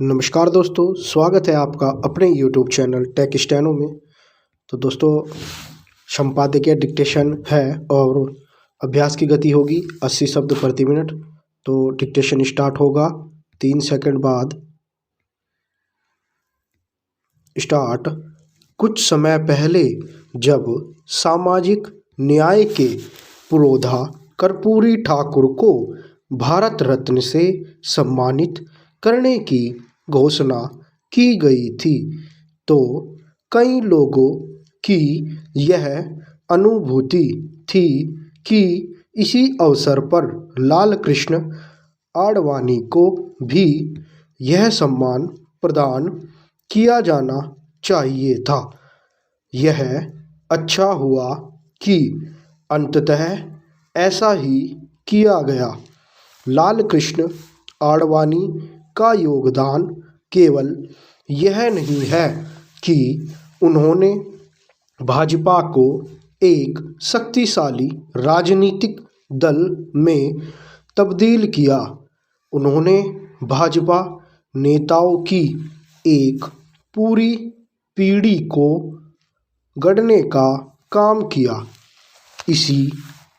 नमस्कार दोस्तों, स्वागत है आपका अपने YouTube चैनल टेक स्टैनो में। तो दोस्तों, संपादकीय डिक्टेशन है और अभ्यास की गति होगी 80 शब्द प्रति मिनट। तो डिक्टेशन स्टार्ट होगा 3 सेकंड बाद। स्टार्ट। कुछ समय पहले जब सामाजिक न्याय के पुरोधा कर्पूरी ठाकुर को भारत रत्न से सम्मानित करने की घोषणा की गई थी, तो कई लोगों की यह अनुभूति थी कि इसी अवसर पर लाल कृष्ण आडवाणी को भी यह सम्मान प्रदान किया जाना चाहिए था। यह अच्छा हुआ कि अंततः ऐसा ही किया गया। लाल कृष्ण आडवाणी का योगदान केवल यह नहीं है कि उन्होंने भाजपा को एक शक्तिशाली राजनीतिक दल में तब्दील किया, उन्होंने भाजपा नेताओं की एक पूरी पीढ़ी को गढ़ने का काम किया। इसी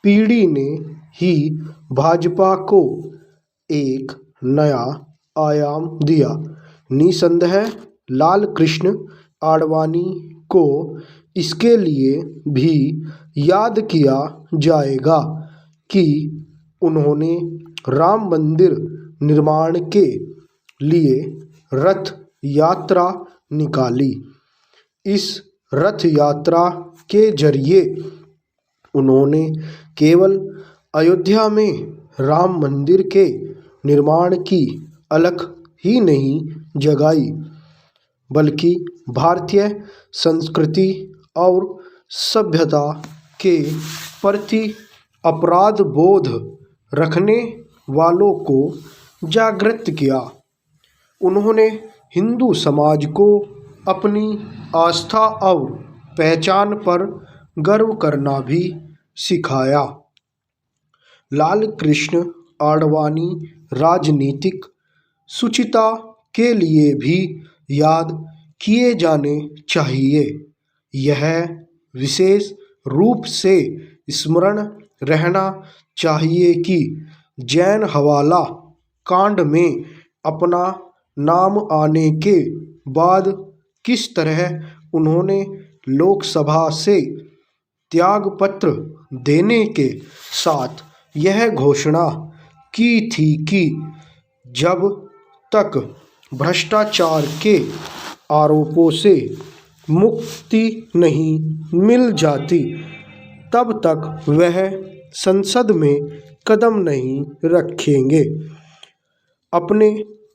पीढ़ी ने ही भाजपा को एक नया आयाम दिया। निसंदेह लाल कृष्ण आडवाणी को इसके लिए भी याद किया जाएगा कि उन्होंने राम मंदिर निर्माण के लिए रथ यात्रा निकाली। इस रथ यात्रा के जरिए उन्होंने केवल अयोध्या में राम मंदिर के निर्माण की अलख ही नहीं जगाई, बल्कि भारतीय संस्कृति और सभ्यता के प्रति अपराध बोध रखने वालों को जागृत किया। उन्होंने हिंदू समाज को अपनी आस्था और पहचान पर गर्व करना भी सिखाया। लाल कृष्ण आडवाणी राजनीतिक शुचिता के लिए भी याद किए जाने चाहिए। यह विशेष रूप से स्मरण रहना चाहिए कि जैन हवाला कांड में अपना नाम आने के बाद किस तरह उन्होंने लोकसभा से त्यागपत्र देने के साथ यह घोषणा की थी कि जब तक भ्रष्टाचार के आरोपों से मुक्ति नहीं मिल जाती, तब तक वह संसद में कदम नहीं रखेंगे। अपने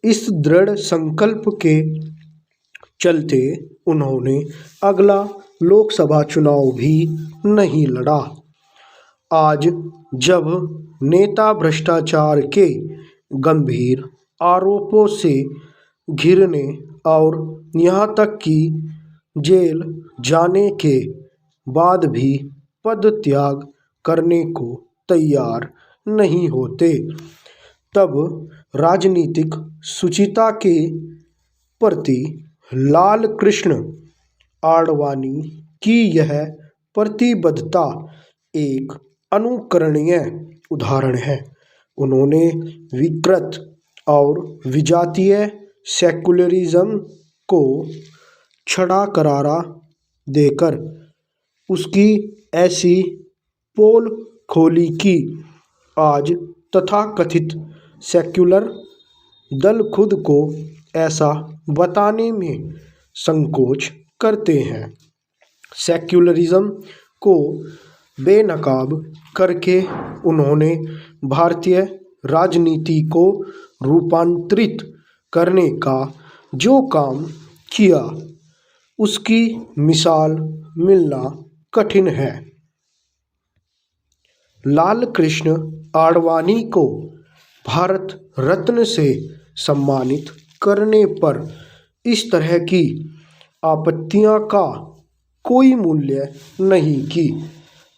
इस दृढ़ संकल्प के चलते उन्होंने अगला लोकसभा चुनाव भी नहीं लड़ा। आज जब नेता भ्रष्टाचार के गंभीर आरोपों से घिरने और यहाँ तक कि जेल जाने के बाद भी पद त्याग करने को तैयार नहीं होते, तब राजनीतिक शुचिता के प्रति लाल कृष्ण आडवाणी की यह प्रतिबद्धता एक अनुकरणीय उदाहरण है। उन्होंने विकृत और विजातीय सेकुलरिज्म को छड़ा करारा देकर उसकी ऐसी पोल खोली कि आज तथाकथित सेक्युलर दल खुद को ऐसा बताने में संकोच करते हैं। सेक्युलरिज्म को बेनकाब करके उन्होंने भारतीय राजनीति को रूपांतरित करने का जो काम किया, उसकी मिसाल मिलना कठिन है। लाल कृष्ण आडवाणी को भारत रत्न से सम्मानित करने पर इस तरह की आपत्तियों का कोई मूल्य नहीं कि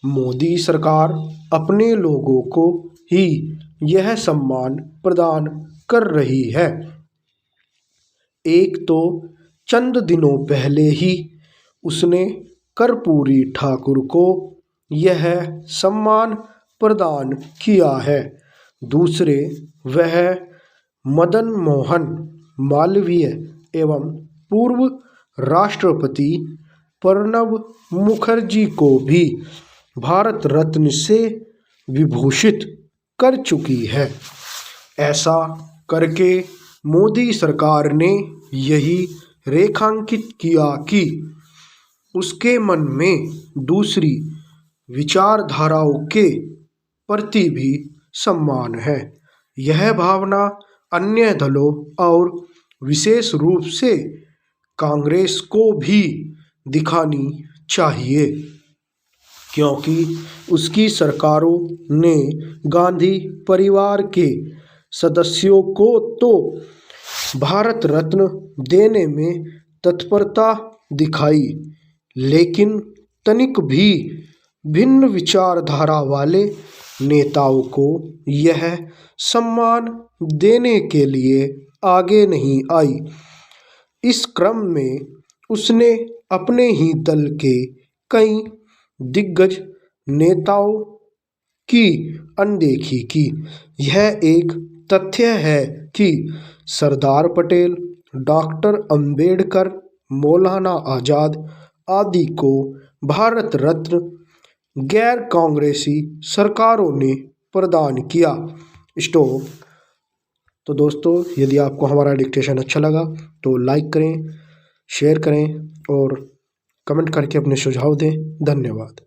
मोदी सरकार अपने लोगों को ही यह सम्मान प्रदान कर रही है। एक तो चंद दिनों पहले ही उसने कर्पूरी ठाकुर को यह सम्मान प्रदान किया है। दूसरे, वह मदन मोहन मालवीय एवं पूर्व राष्ट्रपति प्रणब मुखर्जी को भी भारत रत्न से विभूषित कर चुकी है। ऐसा करके मोदी सरकार ने यही रेखांकित किया कि उसके मन में दूसरी विचारधाराओं के प्रति भी सम्मान है। यह भावना अन्य दलों और विशेष रूप से कांग्रेस को भी दिखानी चाहिए, क्योंकि उसकी सरकारों ने गांधी परिवार के सदस्यों को तो भारत रत्न देने में तत्परता दिखाई, लेकिन तनिक भी भिन्न विचारधारा वाले नेताओं को यह सम्मान देने के लिए आगे नहीं आई। इस क्रम में उसने अपने ही दल के कई दिग्गज नेताओं की अनदेखी की। यह एक तथ्य है कि सरदार पटेल, डॉक्टर अंबेडकर, मौलाना आज़ाद आदि को भारत रत्न गैर कांग्रेसी सरकारों ने प्रदान किया। स्टॉप। तो दोस्तों, यदि आपको हमारा डिक्टेशन अच्छा लगा तो लाइक करें, शेयर करें और कमेंट करके अपने सुझाव दें। धन्यवाद।